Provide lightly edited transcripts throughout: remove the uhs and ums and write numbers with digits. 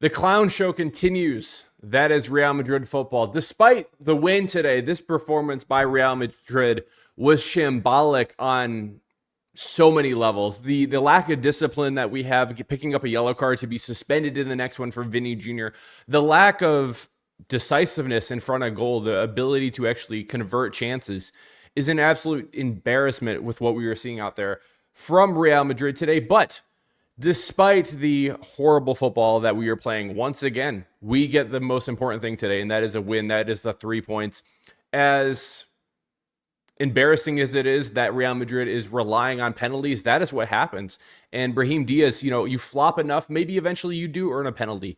The clown show continues. That is Real Madrid football. Despite the win today, this performance by Real Madrid was shambolic on so many levels. The lack of discipline that we have, picking up a yellow card to be suspended in the next one for Vinny Jr., the lack of decisiveness in front of goal, the ability to actually convert chances is an absolute embarrassment with what we were seeing out there from Real Madrid today. But despite the horrible football that we are playing, once again, we get the most important thing today, and that is a win. That is the 3 points. As embarrassing as it is that Real Madrid is relying on penalties, that is what happens. And Brahim Diaz, you flop enough, maybe eventually you do earn a penalty.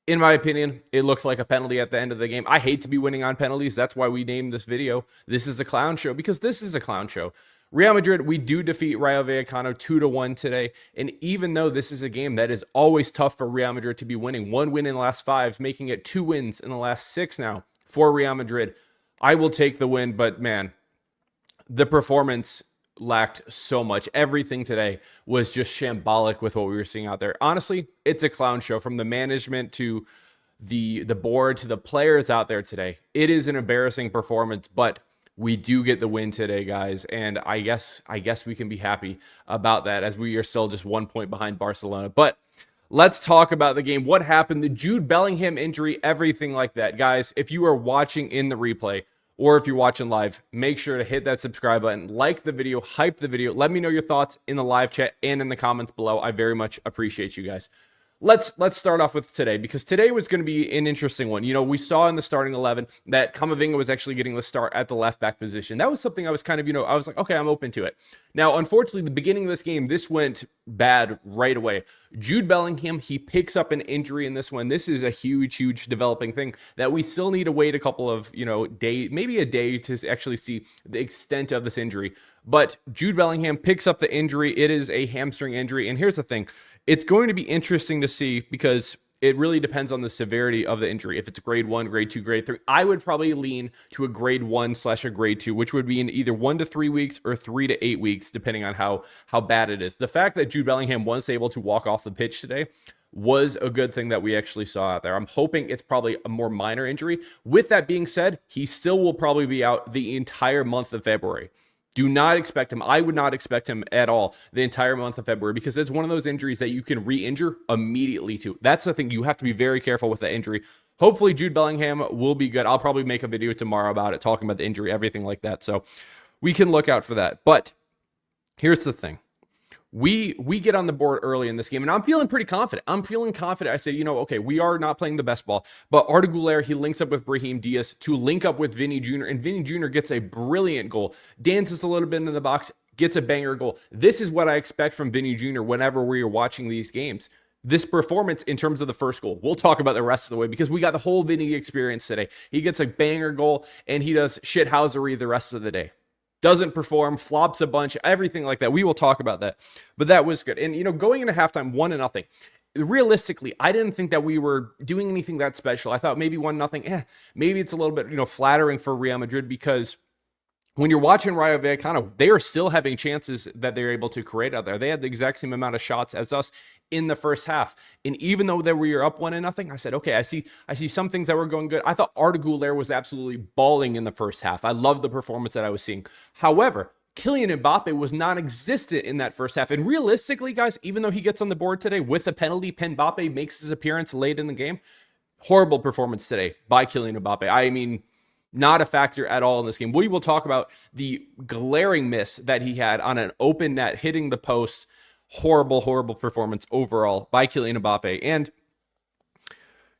In my opinion, it looks like a penalty at the end of the game. I hate to be winning on penalties. That's why we named this video "This is a Clown Show," because this is a clown show. Real Madrid, we do defeat Rayo Vallecano 2-1 today. And even though this is a game that is always tough for Real Madrid to be winning, 1 win in the last 5, making it 2 wins in the last 6 now for Real Madrid, I will take the win. But man, the performance lacked so much. Everything today was just shambolic with what we were seeing out there. Honestly, it's a clown show from the management to the board to the players out there today. It is an embarrassing performance, but we do get the win today, guys, and I guess we can be happy about that as we are still just 1 point behind Barcelona. But let's talk about the game. What happened? The Jude Bellingham injury, everything like that. Guys, if you are watching in the replay or if you're watching live, make sure to hit that subscribe button, like the video, hype the video. Let me know your thoughts in the live chat and in the comments below. I very much appreciate you guys. Let's start off with today, because today was going to be an interesting one. We saw in the starting 11 that Camavinga was actually getting the start at the left back position. That was something I was kind of, I was like, okay, I'm open to it. Now, unfortunately, the beginning of this game, this went bad right away. Jude Bellingham, he picks up an injury in this one. This is a huge developing thing that we still need to wait a couple of, day, maybe a day to actually see the extent of this injury. But Jude Bellingham picks up the injury. It is a hamstring injury. And here's the thing. It's going to be interesting to see because it really depends on the severity of the injury. If it's grade 1, grade 2, grade 3, I would probably lean to a grade 1 / a grade 2, which would be in either 1 to 3 weeks or 3 to 8 weeks, depending on how bad it is. The fact that Jude Bellingham was able to walk off the pitch today was a good thing that we actually saw out there. I'm hoping it's probably a more minor injury. With that being said, he still will probably be out the entire month of February. Do not expect him. I would not expect him at all the entire month of February, because it's one of those injuries that you can re-injure immediately too. That's the thing. You have to be very careful with that injury. Hopefully Jude Bellingham will be good. I'll probably make a video tomorrow about it, talking about the injury, everything like that. So we can look out for that. But here's the thing. We get on the board early in this game, and I'm feeling pretty confident. I say, okay, we are not playing the best ball, but Arda Güler, he links up with Brahim Diaz to link up with Vinny Jr., and Vinny Jr. gets a brilliant goal, dances a little bit in the box, gets a banger goal. This is what I expect from Vinny Jr. whenever we are watching these games. This performance in terms of the first goal, we'll talk about the rest of the way, because we got the whole Vinny experience today. He gets a banger goal, and he does shithousery the rest of the day. Doesn't perform, flops a bunch, everything like that. We will talk about that. But that was good. And, going into halftime, 1-0. Realistically, I didn't think that we were doing anything that special. I thought maybe 1-0, maybe it's a little bit, flattering for Real Madrid, because when you're watching Rayo Vallecano, they are still having chances that they're able to create out there. They had the exact same amount of shots as us in the first half. And even though that we were up 1-0, I said, okay, I see some things that were going good. I thought Arda Güler was absolutely balling in the first half. I loved the performance that I was seeing. However, Kylian Mbappe was non-existent in that first half. And realistically, guys, even though he gets on the board today with a penalty, Mbappe makes his appearance late in the game. Horrible performance today by Kylian Mbappe. I mean, not a factor at all in this game. We will talk about the glaring miss that he had on an open net, hitting the post. Horrible performance overall by Kylian Mbappe. And,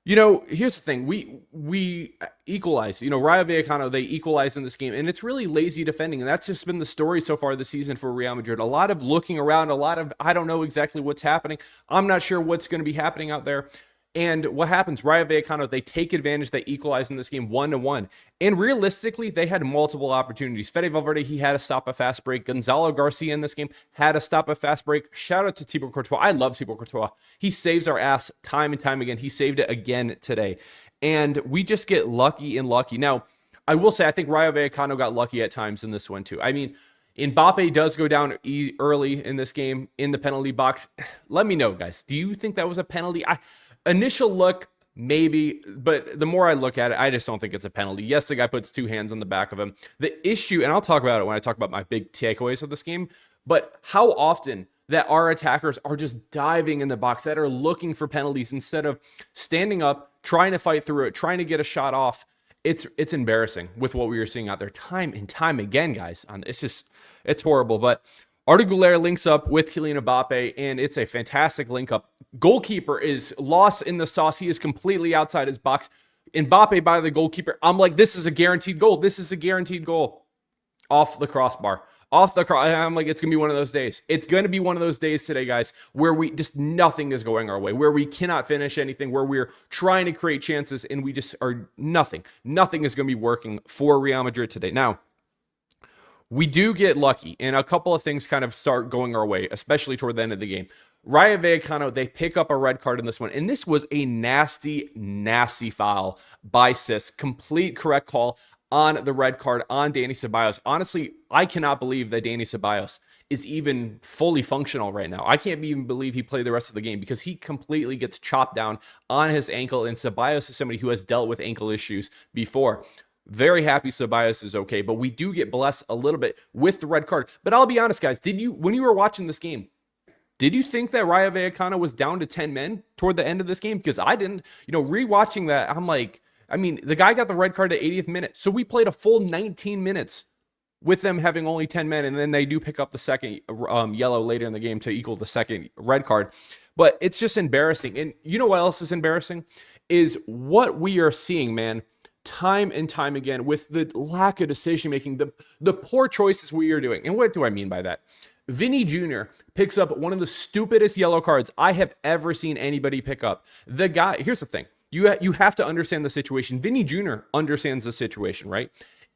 here's the thing. We equalize. Rayo Vallecano, they equalize in this game, and it's really lazy defending. And that's just been the story so far this season for Real Madrid. A lot of looking around, a lot of, I don't know exactly what's happening. I'm not sure what's going to be happening out there. And what happens? Rayo Vallecano, they take advantage. They equalize in this game 1-1. And realistically, they had multiple opportunities. Fede Valverde, he had to stop a fast break. Gonzalo Garcia in this game had to stop a fast break. Shout out to Thibaut Courtois. I love Thibaut Courtois. He saves our ass time and time again. He saved it again today. And we just get lucky and lucky. Now, I will say, I think Rayo Vallecano got lucky at times in this one too. I mean, Mbappe does go down early in this game in the penalty box. Let me know, guys. Do you think that was a penalty? Initial look, maybe, but the more I look at it, I just don't think it's a penalty. Yes, the guy puts two hands on the back of him. The issue, and I'll talk about it when I talk about my big takeaways of this game, but how often that our attackers are just diving in the box, that are looking for penalties instead of standing up, trying to fight through it, trying to get a shot off. It's embarrassing with what we were seeing out there time and time again, guys. It's horrible. But Arda Güler links up with Kylian Mbappe, and it's a fantastic link up. Goalkeeper is lost in the sauce. He is completely outside his box. Mbappe by the goalkeeper. I'm like, this is a guaranteed goal. This is a guaranteed goal. Off the crossbar. I'm like, it's going to be one of those days. It's going to be one of those days today, guys, where we just nothing is going our way, where we cannot finish anything, where we're trying to create chances and we just are nothing. Nothing is going to be working for Real Madrid today. Now, we do get lucky, and a couple of things kind of start going our way, especially toward the end of the game. Rayo Vallecano, they pick up a red card in this one, and this was a nasty, nasty foul by Sis. Complete correct call on the red card on Dani Ceballos. Honestly, I cannot believe that Dani Ceballos is even fully functional right now. I can't even believe he played the rest of the game because he completely gets chopped down on his ankle, and Ceballos is somebody who has dealt with ankle issues before. Very happy Ceballos is okay, but we do get blessed a little bit with the red card. But I'll be honest, guys, when you were watching this game, did you think that Rayo Vallecano was down to 10 men toward the end of this game? Because I didn't. Rewatching that, I'm like, the guy got the red card at 80th minute. So we played a full 19 minutes with them having only 10 men, and then they do pick up the second yellow later in the game to equal the second red card. But it's just embarrassing. And you know what else is embarrassing? Is what we are seeing, man, time and time again with the lack of decision-making, the poor choices we are doing. And what do I mean by that? Vinny Jr. picks up one of the stupidest yellow cards I have ever seen anybody pick up. The guy, here's the thing. You have to understand the situation. Vinny Jr. understands the situation, right?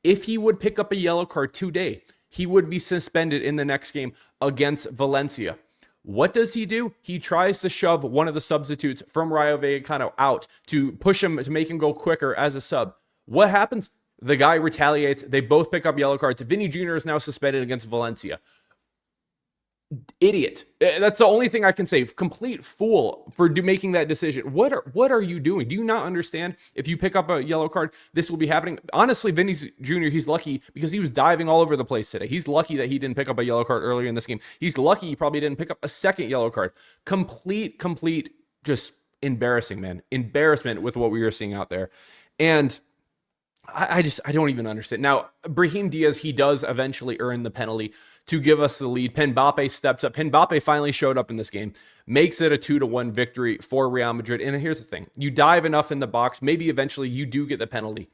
If he would pick up a yellow card today, he would be suspended in the next game against Valencia. What does he do? He tries to shove one of the substitutes from Rayo Vallecano out to push him, to make him go quicker as a sub. What happens? The guy retaliates. They both pick up yellow cards. Vinny Jr. is now suspended against Valencia. Idiot. That's the only thing I can say. Complete fool for making that decision. What are you doing? Do you not understand? If you pick up a yellow card, this will be happening. Honestly, Vinny Jr., he's lucky because he was diving all over the place today. He's lucky that he didn't pick up a yellow card earlier in this game. He's lucky he probably didn't pick up a second yellow card. Complete, just embarrassing, man. Embarrassment with what we were seeing out there. And I don't even understand. Now, Brahim Diaz, he does eventually earn the penalty to give us the lead. Mbappe steps up. Mbappe finally showed up in this game, makes it a 2-1 victory for Real Madrid. And here's the thing. You dive enough in the box, maybe eventually you do get the penalty.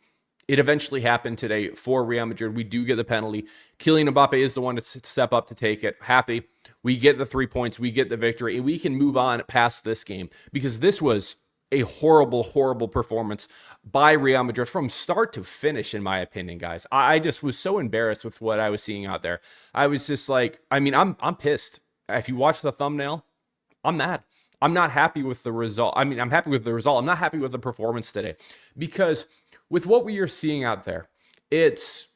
It eventually happened today for Real Madrid. We do get the penalty. Kylian Mbappe is the one to step up to take it. Happy. We get the 3 points. We get the victory. And we can move on past this game because this was a horrible, horrible performance by Real Madrid from start to finish, in my opinion, guys. I just was so embarrassed with what I was seeing out there. I was just like, I'm pissed. If you watch the thumbnail, I'm mad. I'm not happy with the result. I'm happy with the result. I'm not happy with the performance today because with what we are seeing out there, it's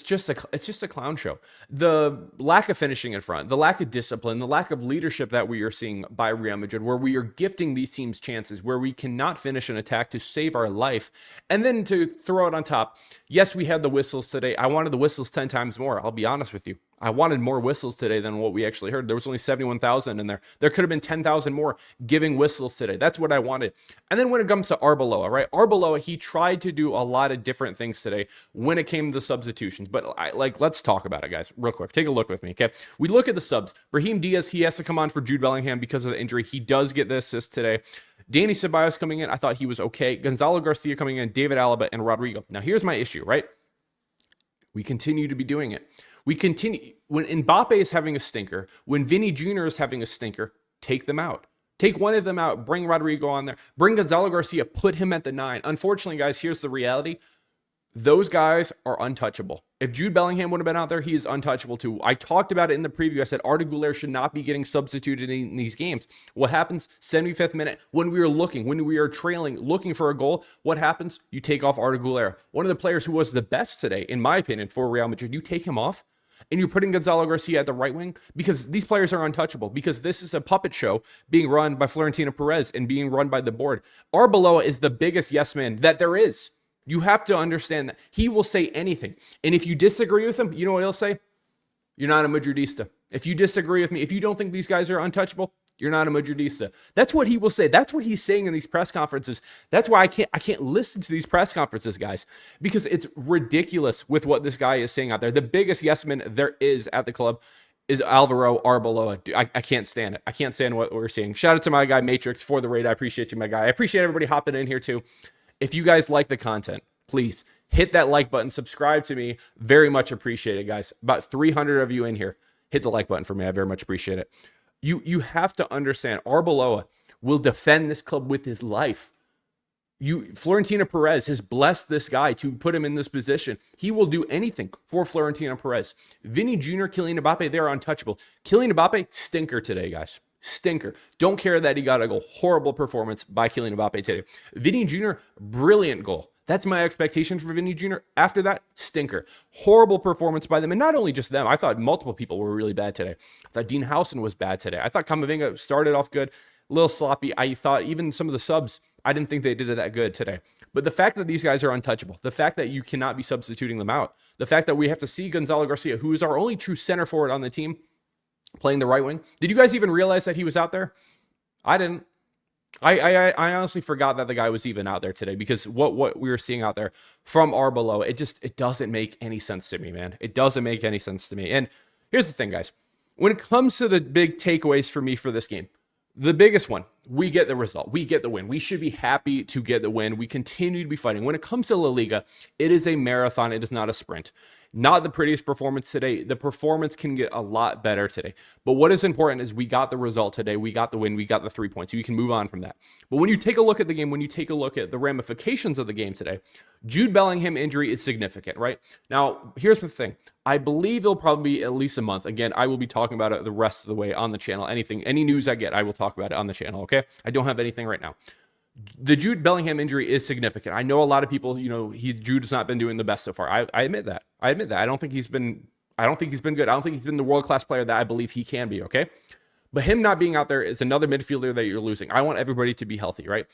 just a clown show. The lack of finishing in front, the lack of discipline, the lack of leadership that we are seeing by Real Madrid, where we are gifting these teams chances, where we cannot finish an attack to save our life. And then to throw it on top, yes, we had the whistles today. I wanted the whistles 10 times more. I'll be honest with you. I wanted more whistles today than what we actually heard. There was only 71,000 in there. There could have been 10,000 more giving whistles today. That's what I wanted. And then when it comes to Arbeloa, right? Arbeloa, he tried to do a lot of different things today when it came to the substitutions. But let's talk about it, guys, real quick. Take a look with me, okay? We look at the subs. Brahim Diaz, he has to come on for Jude Bellingham because of the injury. He does get the assist today. Dani Ceballos coming in, I thought he was okay. Gonzalo Garcia coming in, David Alaba, and Rodrigo. Now, here's my issue, right? We continue to be doing it. We continue, when Mbappe is having a stinker, when Vinny Jr. is having a stinker, take them out. Take one of them out, bring Rodrigo on there, bring Gonzalo Garcia, put him at the 9. Unfortunately, guys, here's the reality. Those guys are untouchable. If Jude Bellingham would have been out there, he is untouchable too. I talked about it in the preview. I said Arda Güler should not be getting substituted in these games. What happens? 75th minute, when we are trailing, looking for a goal, what happens? You take off Arda Güler. One of the players who was the best today, in my opinion, for Real Madrid, you take him off. and you're putting Gonzalo Garcia at the right wing because these players are untouchable, because this is a puppet show being run by Florentino Perez and being run by the board. Arbeloa is the biggest yes man that there is. You have to understand that. He will say anything. And if you disagree with him, you know what he'll say? You're not a Madridista. If you disagree with me, if you don't think these guys are untouchable, you're not a Madridista. That's what he will say. That's what he's saying in these press conferences. That's why I can't listen to these press conferences, guys, because it's ridiculous with what this guy is saying out there. The biggest yes man there is at the club is Alvaro Arbeloa. I can't stand it. I can't stand what we're seeing. Shout out to my guy Matrix for the raid. I appreciate you, my guy. I appreciate everybody hopping in here too. If you guys like the content, please hit that like button. Subscribe to me. Very much appreciate it, guys. About 300 of you in here. Hit the like button for me. I very much appreciate it. You have to understand, Arbeloa will defend this club with his life. Florentino Perez has blessed this guy to put him in this position. He will do anything for Florentino Perez. Vinny Jr., Kylian Mbappe, they're untouchable. Kylian Mbappe, stinker today, guys. Stinker. Don't care that he got a goal. Horrible performance by Kylian Mbappe today. Vinny Jr., brilliant goal. That's my expectation for Vinny Jr. After that, stinker. Horrible performance by them. And not only just them, I thought multiple people were really bad today. I thought Dean Howson was bad today. I thought Camavinga started off good, a little sloppy. I thought even some of the subs, I didn't think they did it that good today. But the fact that these guys are untouchable, the fact that you cannot be substituting them out, the fact that we have to see Gonzalo Garcia, who is our only true center forward on the team, playing the right wing. Did you guys even realize that he was out there? I didn't. I honestly forgot that the guy was even out there today, because what we were seeing out there from Arbeloa, it doesn't make any sense to me, man. It doesn't make any sense to me. And here's the thing, guys. When it comes to the big takeaways for me for this game, the biggest one, we get the result. We get the win. We should be happy to get the win. We continue to be fighting. When it comes to La Liga, it is a marathon. It is not a sprint. Not the prettiest performance today. The performance can get a lot better today. But what is important is we got the result today. We got the win. We got the 3 points. You can move on from that. But when you take a look at the game, when you take a look at the ramifications of the game today, Jude Bellingham injury is significant, right? Now, here's the thing. I believe it'll probably be at least a month. Again, I will be talking about it the rest of the way on the channel. Any news I get, I will talk about it on the channel, okay? I don't have anything right now. The Jude Bellingham injury is significant. I know a lot of people, Jude has not been doing the best so far. I admit that. I don't think he's been good. I don't think he's been the world-class player that I believe he can be, okay? But him not being out there is another midfielder that you're losing. I want everybody to be healthy, right?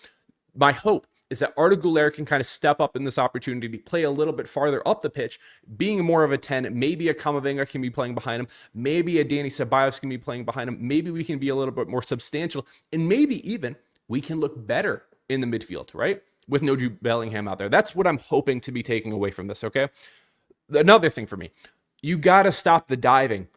My hope is that Arda Güler can kind of step up in this opportunity to play a little bit farther up the pitch, being more of a 10. Maybe a Camavinga can be playing behind him. Maybe a Dani Ceballos can be playing behind him. Maybe we can be a little bit more substantial. And maybe even we can look better in the midfield, right? With no Jude Bellingham out there. That's what I'm hoping to be taking away from this, okay? Another thing for me, you got to stop the diving.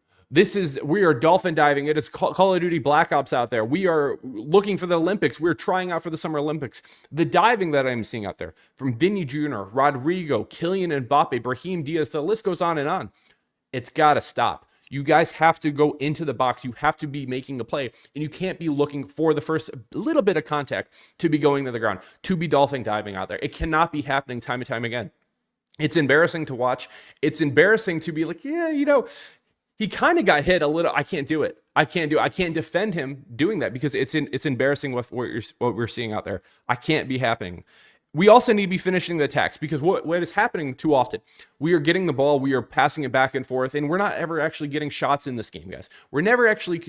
We are dolphin diving. It is Call of Duty Black Ops out there. We are looking for the Olympics. We're trying out for the Summer Olympics. The diving that I'm seeing out there from Vinny Jr., Rodrigo, Kylian Mbappe, Brahim Diaz, the list goes on and on. It's got to stop. You guys have to go into the box. You have to be making a play, and you can't be looking for the first little bit of contact to be going to the ground, to be dolphin diving out there. It cannot be happening time and time again. It's embarrassing to watch. It's embarrassing to be like, he kind of got hit a little. I can't do it. I can't defend him doing that because it's embarrassing what we're seeing out there. I can't be happening. We also need to be finishing the attacks, because what is happening too often, we are getting the ball, we are passing it back and forth, and we're not ever actually getting shots in this game, guys. We're never actually,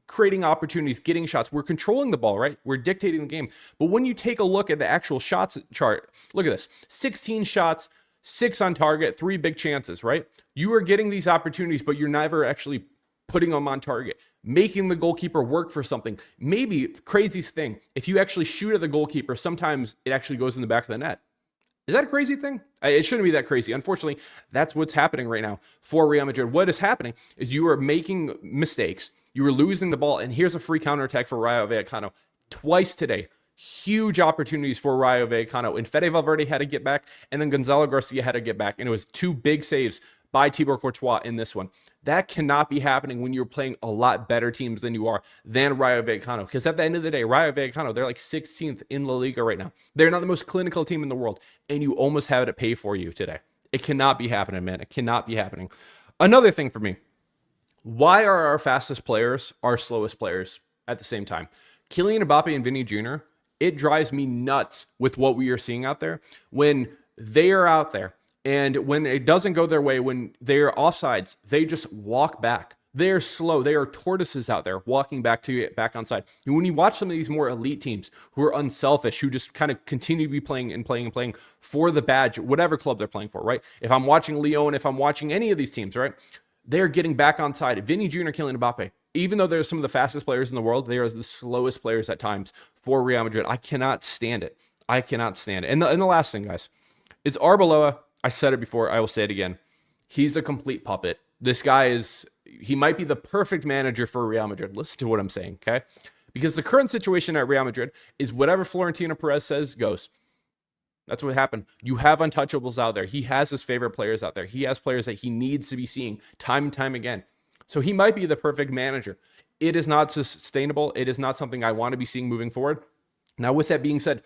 creating opportunities, getting shots. We're controlling the ball, right? We're dictating the game. But when you take a look at the actual shots chart, look at this. 16 shots, 6 on target, 3 big chances, right? You are getting these opportunities, but you're never actually putting them on target, making the goalkeeper work for something. Maybe, craziest thing, if you actually shoot at the goalkeeper, sometimes it actually goes in the back of the net. Is that a crazy thing? It shouldn't be that crazy. Unfortunately, that's what's happening right now for Real Madrid. What is happening is you are making mistakes. You are losing the ball, and here's a free counterattack for Rayo Vallecano. Twice today, huge opportunities for Rayo Vallecano. And Fede Valverde had to get back, and then Gonzalo Garcia had to get back. And it was 2 big saves by Thibaut Courtois in this one. That cannot be happening when you're playing a lot better teams than you are than Rayo Vallecano. Because at the end of the day, Rayo Vallecano, they're like 16th in La Liga right now. They're not the most clinical team in the world, and you almost have it to pay for you today. It cannot be happening, man. It cannot be happening. Another thing for me, why are our fastest players our slowest players at the same time? Kylian Mbappe and Vinny Jr., it drives me nuts with what we are seeing out there when they are out there And when it doesn't go their way, when they're offsides, they just walk back. They're slow. They are tortoises out there walking back to get back onside. And when you watch some of these more elite teams who are unselfish, who just kind of continue to be playing and playing and playing for the badge, whatever club they're playing for, right? If I'm watching Lyon, if I'm watching any of these teams, right? They're getting back onside. Vinny Jr., Kylian Mbappe, even though they're some of the fastest players in the world, they are the slowest players at times for Real Madrid. I cannot stand it. I cannot stand it. And the last thing, guys, is Arbeloa. I said it before. I will say it again. He's a complete puppet. This guy he might be the perfect manager for Real Madrid. Listen to what I'm saying, okay? Because the current situation at Real Madrid is whatever Florentino Perez says goes. That's what happened. You have untouchables out there. He has his favorite players out there. He has players that he needs to be seeing time and time again. So he might be the perfect manager. It is not sustainable. It is not something I want to be seeing moving forward. Now, with that being said,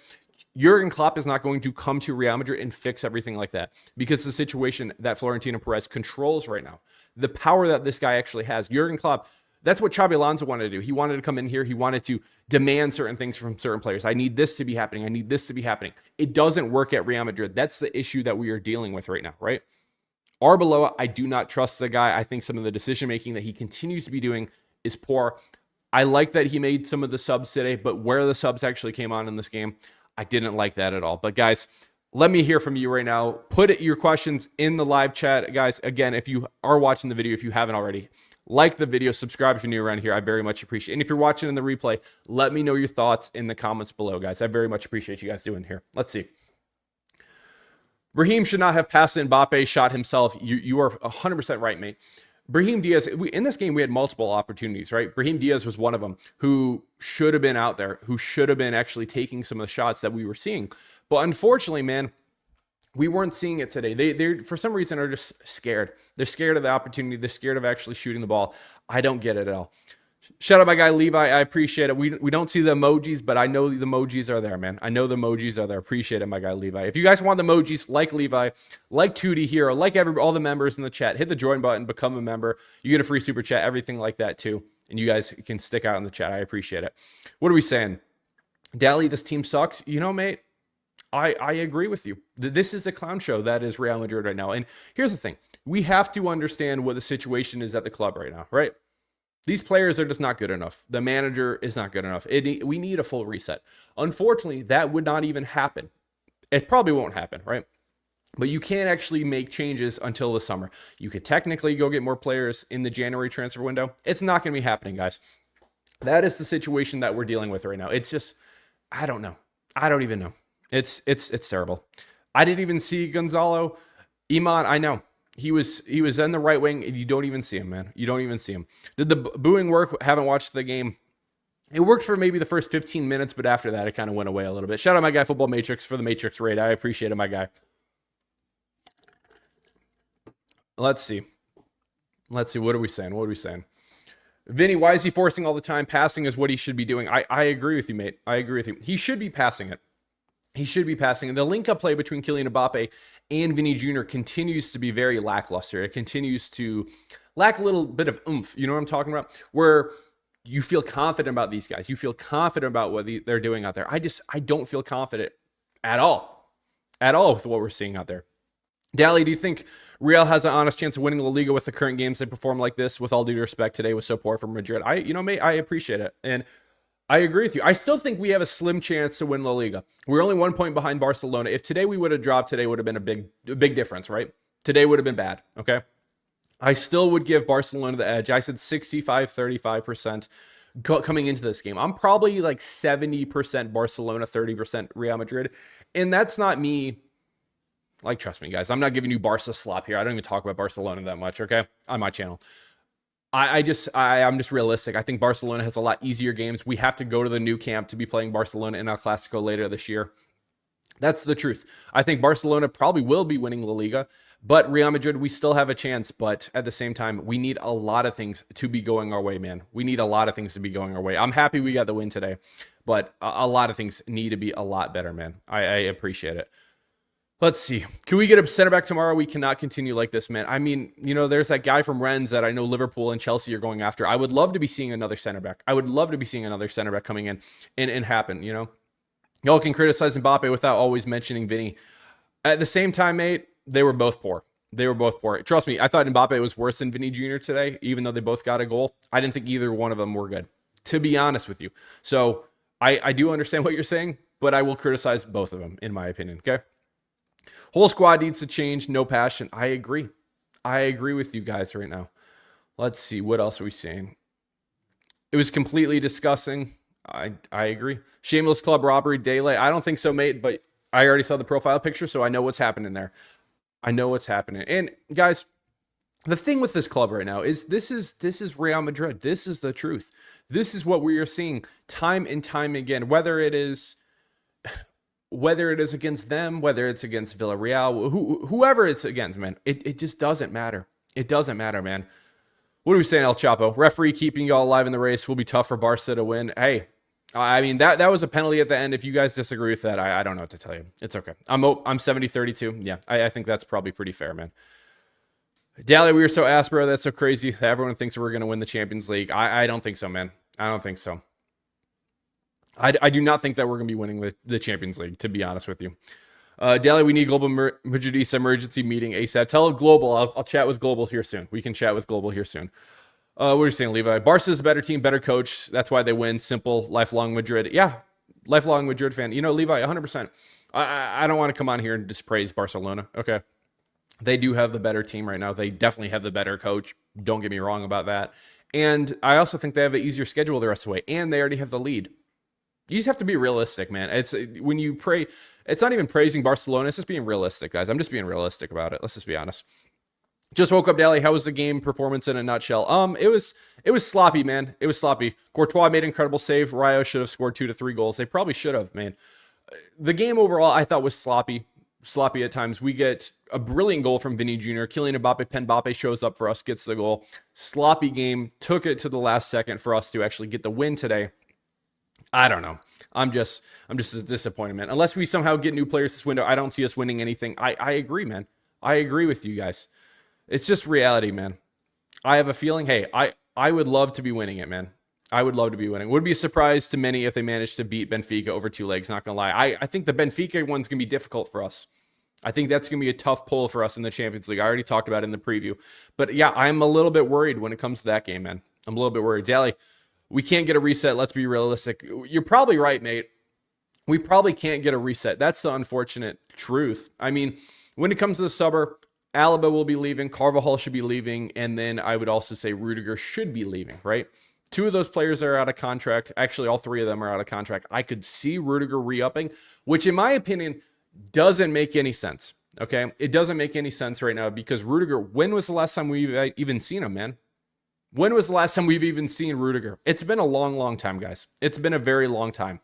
Jurgen Klopp is not going to come to Real Madrid and fix everything like that, because the situation that Florentino Perez controls right now, the power that this guy actually has, Jurgen Klopp, that's what Xabi Alonso wanted to do. He wanted to come in here. He wanted to demand certain things from certain players. I need this to be happening. I need this to be happening. It doesn't work at Real Madrid. That's the issue that we are dealing with right now, right? Arbeloa, I do not trust the guy. I think some of the decision-making that he continues to be doing is poor. I like that he made some of the subs today, but where the subs actually came on in this game, I didn't like that at all. But guys, let me hear from you right now. Put your questions in the live chat. Guys, again, if you are watching the video, if you haven't already, like the video, subscribe if you're new around here. I very much appreciate it. And if you're watching in the replay, let me know your thoughts in the comments below, guys. I very much appreciate you guys doing here. Let's see. Brahim should not have passed it. Mbappe shot himself. You are 100% right, mate. Brahim Diaz, in this game, we had multiple opportunities, right? Brahim Diaz was one of them who should have been out there, who should have been actually taking some of the shots that we were seeing. But unfortunately, man, we weren't seeing it today. They for some reason, are just scared. They're scared of the opportunity. They're scared of actually shooting the ball. I don't get it at all. Shout out my guy Levi. I appreciate it. We don't see the emojis, but I know the emojis are there, man. I know the emojis are there. Appreciate it, my guy Levi. If you guys want the emojis, like Levi, like Tootie here, like all the members in the chat, hit the join button, become a member. You get a free super chat, everything like that too. And you guys can stick out in the chat. I appreciate it. What are we saying? Dally, this team sucks. You know, mate, I agree with you. This is a clown show that is Real Madrid right now. And here's the thing. We have to understand what the situation is at the club right now, right? These players are just not good enough. The manager is not good enough. We need a full reset. Unfortunately, that would not even happen. It probably won't happen, right? But you can't actually make changes until the summer. You could technically go get more players in the January transfer window. It's not going to be happening, guys. That is the situation that we're dealing with right now. It's just, I don't know. I don't even know. It's terrible. I didn't even see Gonzalo. Iman, I know. He was in the right wing, and you don't even see him, man. You don't even see him. Did the booing work? Haven't watched the game. It worked for maybe the first 15 minutes, but after that, it kind of went away a little bit. Shout out my guy, Football Matrix, for the Matrix raid. I appreciate it, my guy. Let's see. What are we saying? Vinny, why is he forcing all the time? Passing is what he should be doing. I agree with you, mate. I agree with you. He should be passing it. The link-up play between Kylian Mbappe and Vinny Jr. continues to be very lackluster. It continues to lack a little bit of oomph. You know what I'm talking about? Where you feel confident about these guys. You feel confident about what they're doing out there. I don't feel confident at all with what we're seeing out there. Dally, do you think Real has an honest chance of winning La Liga with the current games they perform like this? With all due respect, today was so poor from Madrid. Mate, I appreciate it. And I agree with you. I still think we have a slim chance to win La Liga. We're only 1 point behind Barcelona. If today we would have dropped, today would have been a big difference, right? Today would have been bad, okay? I still would give Barcelona the edge. I said 65-35% coming into this game. I'm probably like 70% Barcelona, 30% Real Madrid. And that's not me. Like, trust me, guys. I'm not giving you Barca slop here. I don't even talk about Barcelona that much, okay? On my channel. I'm just realistic. I think Barcelona has a lot easier games. We have to go to the new camp to be playing Barcelona in El Clasico later this year. That's the truth. I think Barcelona probably will be winning La Liga, but Real Madrid, we still have a chance. But at the same time, we need a lot of things to be going our way, man. We need a lot of things to be going our way. I'm happy we got the win today, but a lot of things need to be a lot better, man. I appreciate it. Let's see. Can we get a center back tomorrow? We cannot continue like this, man. I mean, there's that guy from Rennes that I know Liverpool and Chelsea are going after. I would love to be seeing another center back. I would love to be seeing another center back coming in and happen, Y'all can criticize Mbappe without always mentioning Vinny. At the same time, mate, they were both poor. They were both poor. Trust me, I thought Mbappe was worse than Vinny Jr. today, even though they both got a goal. I didn't think either one of them were good, to be honest with you. So I do understand what you're saying, but I will criticize both of them, in my opinion, okay? Whole squad needs to change, no passion. I agree. I agree with you guys right now. Let's see, what else are we saying? It was completely disgusting. I agree. Shameless club robbery, daylight. I don't think so, mate, but I already saw the profile picture, so I know what's happening there. I know what's happening. And guys, the thing with this club right now is this is Real Madrid. This is the truth. This is what we are seeing time and time again, whether it is against them, whether it's against Villarreal, whoever it's against, man. It just doesn't matter. It doesn't matter, man. What are we saying, El Chapo? Referee keeping y'all alive in the race will be tough for Barca to win. Hey, I mean, that was a penalty at the end. If you guys disagree with that, I don't know what to tell you. It's okay. I'm 70-32. Yeah, I think that's probably pretty fair, man. Dally, we were so ass, bro. That's so crazy. Everyone thinks we're going to win the Champions League. I don't think so, man. I don't think so. I do not think that we're going to be winning the Champions League, to be honest with you. Dally, we need Global Madridista emergency meeting ASAP. Tell Global. I'll chat with Global here soon. We can chat with Global here soon. What are you saying, Levi? Barca's a better team, better coach. That's why they win. Simple, lifelong Madrid. Yeah, lifelong Madrid fan. You know, Levi, 100%. I don't want to come on here and just praise Barcelona. Okay. They do have the better team right now. They definitely have the better coach. Don't get me wrong about that. And I also think they have an easier schedule the rest of the way. And they already have the lead. You just have to be realistic, man. It's when you pray, it's not even praising Barcelona. It's just being realistic, guys. I'm just being realistic about it. Let's just be honest. Just woke up, Dally. How was the game performance in a nutshell? It was sloppy, man. It was sloppy. Courtois made an incredible save. Rayo should have scored 2 to 3 goals. They probably should have, man. The game overall, I thought was sloppy at times. We get a brilliant goal from Vinny Jr. Kylian Mbappe shows up for us, gets the goal. Sloppy game. Took it to the last second for us to actually get the win today. I don't know. I'm just disappointed, man. Unless we somehow get new players this window, I don't see us winning anything. I agree, man. I agree with you guys. It's just reality, man. I have a feeling, hey, I would love to be winning it, man. I would love to be winning. Would be a surprise to many if they managed to beat Benfica over 2 legs, not going to lie. I think the Benfica one's going to be difficult for us. I think that's going to be a tough pull for us in the Champions League. I already talked about it in the preview. But yeah, I'm a little bit worried when it comes to that game, man. I'm a little bit worried. Dally, we can't get a reset. Let's be realistic. You're probably right, mate. We probably can't get a reset. That's the unfortunate truth. I mean, when it comes to the summer, Alaba will be leaving, Carvajal should be leaving, and then I would also say Rudiger should be leaving, right? 2 of those players are out of contract. Actually, all 3 of them are out of contract. I could see Rudiger re-upping, which in my opinion doesn't make any sense, okay? It doesn't make any sense right now because Rudiger, when was the last time we've even seen him, man? When was the last time we've even seen Rudiger? It's been a long, long time, guys. It's been a very long time.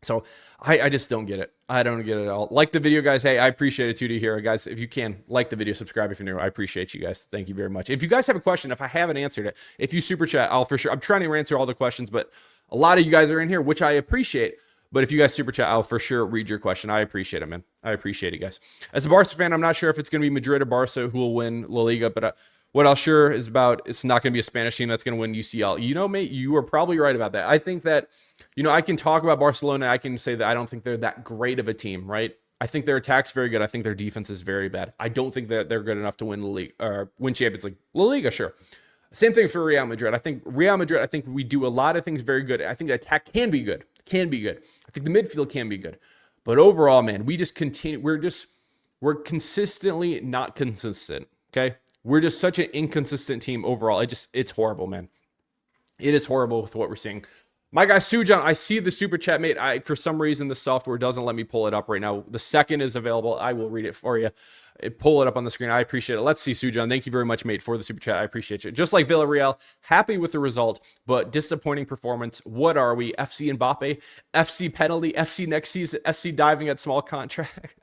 So I just don't get it. I don't get it at all. Like the video, guys. Hey, I appreciate it too to hear, guys. If you can, like the video, subscribe if you're new. I appreciate you guys. Thank you very much. If you guys have a question, if I haven't answered it, if you super chat, I'll for sure. I'm trying to answer all the questions, but a lot of you guys are in here, which I appreciate. But if you guys super chat, I'll for sure read your question. I appreciate it, man. I appreciate it, guys. As a Barca fan, I'm not sure if it's going to be Madrid or Barca who will win La Liga, but what I'll sure is about, it's not going to be a Spanish team that's going to win UCL. You know, mate, you are probably right about that. I think that, you know, I can talk about Barcelona. I can say that I don't think they're that great of a team, right? I think their attack's very good. I think their defense is very bad. I don't think that they're good enough to win the league or win Champions League. La Liga, sure. Same thing for Real Madrid. I think we do a lot of things very good. I think the attack can be good. I think the midfield can be good. But overall, man, we just continue. We're consistently not consistent, okay? We're just such an inconsistent team overall. It's horrible, man. It is horrible with what we're seeing. My guy, Sujan, I see the super chat, mate. For some reason, the software doesn't let me pull it up right now. The second is available. I will read it for you. Pull it up on the screen. I appreciate it. Let's see, Sujan. Thank you very much, mate, for the super chat. I appreciate you. Just like Villarreal, happy with the result, but disappointing performance. What are we? FC Mbappe, FC penalty, FC next season, FC diving at small contract.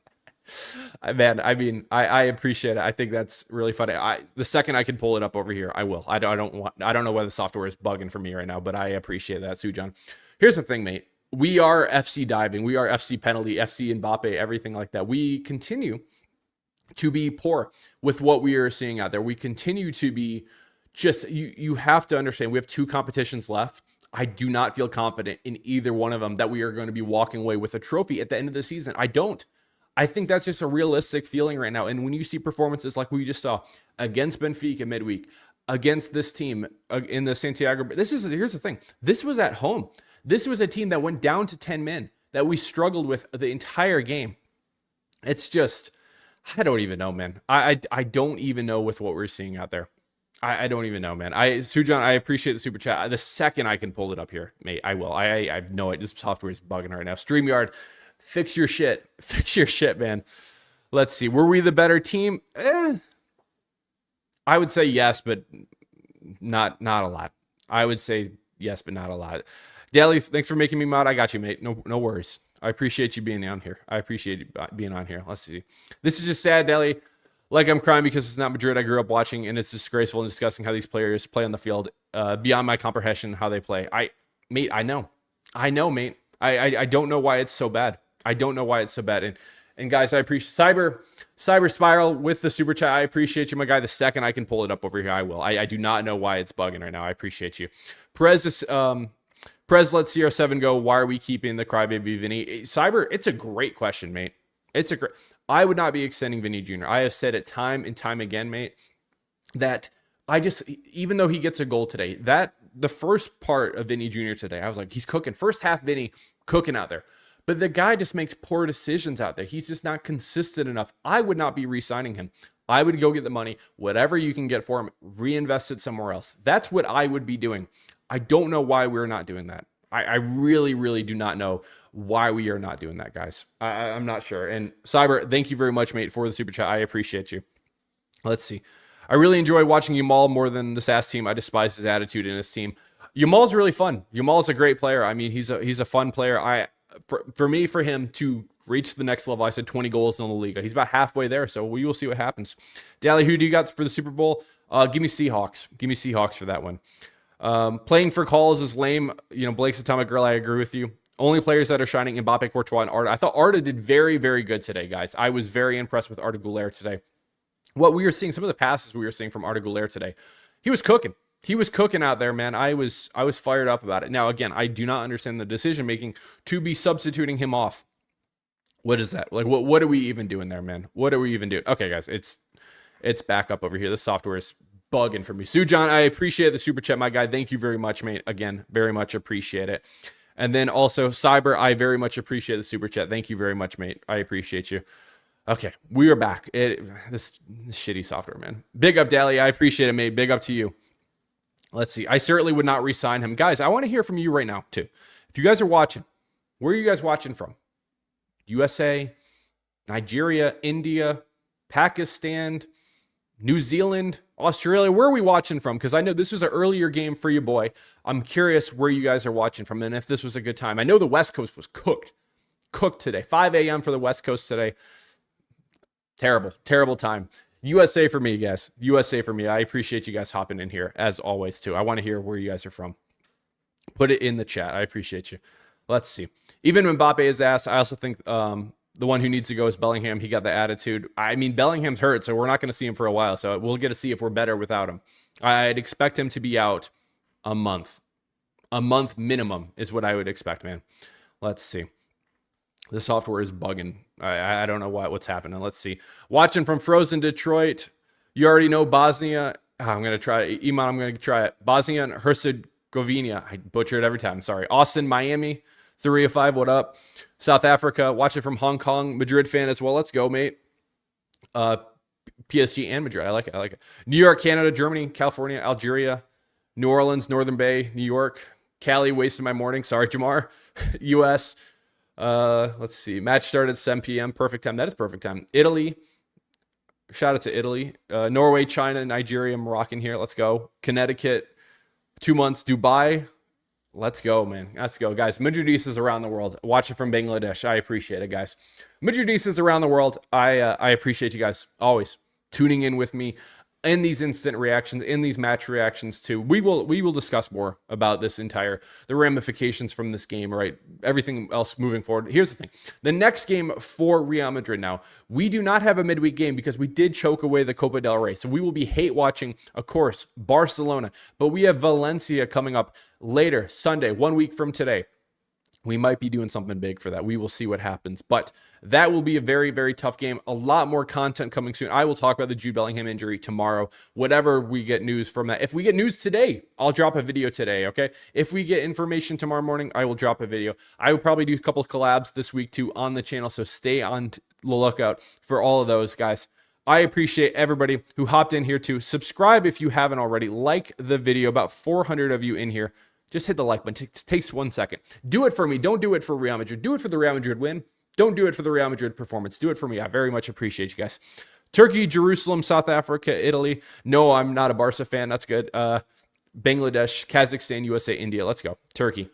Man, I mean, I appreciate it. I think that's really funny. The second I can pull it up over here, I will. I don't know why the software is bugging for me right now, but I appreciate that, Sujan. Here's the thing, mate. We are FC diving. We are FC penalty, FC Mbappe, everything like that. We continue to be poor with what we are seeing out there. We continue to be just, you have to understand, we have 2 competitions left. I do not feel confident in either one of them that we are going to be walking away with a trophy at the end of the season. I don't. I think that's just a realistic feeling right now. And when you see performances like we just saw against Benfica midweek, against this team in the Santiago, here's the thing. This was at home. This was a team that went down to 10 men that we struggled with the entire game. It's just, I don't even know, man. I don't even know with what we're seeing out there. I don't even know, man. Sujan, I appreciate the super chat. The second I can pull it up here, mate, I will. I know it. This software is bugging right now. StreamYard, fix your shit. Fix your shit, man. Let's see. Were we the better team? I would say yes, but not a lot. I would say yes, but not a lot. Dally, thanks for making me mod. I got you, mate. No worries. I appreciate you being on here. I appreciate you being on here. Let's see. This is just sad, Dally. Like I'm crying because it's not Madrid I grew up watching, and it's disgraceful and disgusting how these players play on the field beyond my comprehension how they play. Mate, I know, mate. I don't know why it's so bad. I don't know why it's so bad. And guys, I appreciate Cyber Spiral with the super chat. I appreciate you, my guy. The second I can pull it up over here, I will. I do not know why it's bugging right now. I appreciate you. Prez, let's see our 7 go. Why are we keeping the crybaby Vinny? Cyber, it's a great question, mate. I would not be extending Vinny Jr. I have said it time and time again, mate, that even though he gets a goal today, that the first part of Vinny Jr. today, I was like, he's cooking. First half, Vinny cooking out there. But the guy just makes poor decisions out there. He's just not consistent enough. I would not be re-signing him. I would go get the money, whatever you can get for him, reinvest it somewhere else. That's what I would be doing. I don't know why we're not doing that. I really, really do not know why we are not doing that, guys. I'm not sure. And Cyber, thank you very much, mate, for the super chat. I appreciate you. Let's see. I really enjoy watching Yamal more than the SAS team. I despise his attitude in his team. Yamal's really fun. Yamal's a great player. I mean, he's a fun player. For him to reach the next level, I said 20 goals in the Liga. He's about halfway there, so we will see what happens. Dally, who do you got for the Super Bowl? Give me Seahawks. Give me Seahawks for that one. Playing for calls is lame. Blake's Atomic Girl, I agree with you. Only players that are shining, Mbappe, Courtois, and Arda. I thought Arda did very, very good today, guys. I was very impressed with Arda Güler today. What we were seeing, some of the passes we were seeing from Arda Güler today, he was cooking. He was cooking out there, man. I was fired up about it. Now, again, I do not understand the decision-making to be substituting him off. What is that? Like, what are we even doing there, man? What are we even doing? Okay, guys, it's back up over here. The software is bugging for me. Sujan, I appreciate the super chat, my guy. Thank you very much, mate. Again, very much appreciate it. And then also, Cyber, I very much appreciate the super chat. Thank you very much, mate. I appreciate you. Okay, we are back. This shitty software, man. Big up, Dally. I appreciate it, mate. Big up to you. Let's see. I certainly would not re-sign him. Guys, I want to hear from you right now, too. If you guys are watching, where are you guys watching from? USA, Nigeria, India, Pakistan, New Zealand, Australia. Where are we watching from? Because I know this was an earlier game for you, boy. I'm curious where you guys are watching from and if this was a good time. I know the West Coast was cooked today. 5 a.m. for the West Coast today. Terrible time. USA for me, guys. USA for me. I appreciate you guys hopping in here, as always, too. I want to hear where you guys are from. Put it in the chat. I appreciate you. Let's see. Even when Mbappe is asked, I also think the one who needs to go is Bellingham. He got the attitude. I mean, Bellingham's hurt, so we're not going to see him for a while. So we'll get to see if we're better without him. I'd expect him to be out a month. A month minimum is what I would expect, man. Let's see. The software is bugging. I don't know what's happening. Let's see. Watching from Frozen Detroit. You already know Bosnia. I'm going to try it. Iman, I'm going to try it. Bosnia and Herzegovina. I butcher it every time. Sorry. Austin, Miami. 3 of 5. What up? South Africa. Watching from Hong Kong. Madrid fan as well. Let's go, mate. PSG and Madrid. I like it. New York, Canada, Germany, California, Algeria, New Orleans, Northern Bay, New York, Cali, wasting my morning. Sorry, Jamar. US. Let's see. Match started at 7 p.m. Perfect time. That is perfect time. Italy. Shout out to Italy. Norway, China, Nigeria. I'm rocking here. Let's go. Connecticut. 2 months. Dubai. Let's go, man. Let's go, guys. Madridistas around the world. Watch it from Bangladesh. I appreciate it, guys. Madridistas around the world. I appreciate you guys always tuning in with me in these instant reactions, in these match reactions too. We will discuss more about the ramifications from this game, right? Everything else moving forward. Here's the thing. The next game for Real Madrid now, we do not have a midweek game because we did choke away the Copa del Rey. So we will be hate watching, of course, Barcelona. But we have Valencia coming up later, Sunday, 1 week from today. we might be doing something big for that. We will see what happens. But that will be a very, very tough game. A lot more content coming soon. I will talk about the Jude Bellingham injury tomorrow, whatever we get news from that. If we get news today, I'll drop a video today, okay? If we get information tomorrow morning, I will drop a video. I will probably do a couple of collabs this week too on the channel, so stay on the lookout for all of those, guys. I appreciate everybody who hopped in here too. Subscribe if you haven't already. Like the video. About 400 of you in here. Just hit the like button. It takes 1 second. Do it for me. Don't do it for Real Madrid. Do it for the Real Madrid win. Don't do it for the Real Madrid performance. Do it for me. I very much appreciate you guys. Turkey, Jerusalem, South Africa, Italy. No, I'm not a Barca fan. That's good. Bangladesh, Kazakhstan, USA, India. Let's go. Turkey.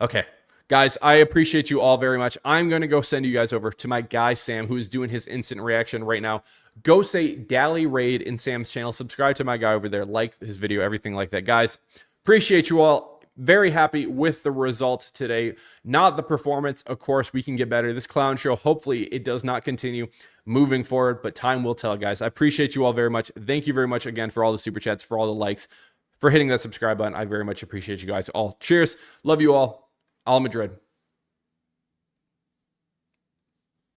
Okay. Guys, I appreciate you all very much. I'm going to go send you guys over to my guy, Sam, who is doing his instant reaction right now. Go say Dally Raid in Sam's channel. Subscribe to my guy over there. Like his video, everything like that. Guys, appreciate you all. Very happy with the results today. Not the performance. Of course, we can get better. This clown show, hopefully it does not continue moving forward, but time will tell, guys. I appreciate you all very much. Thank you very much again for all the super chats, for all the likes, for hitting that subscribe button. I very much appreciate you guys all. Cheers. Love you all. Al Madrid.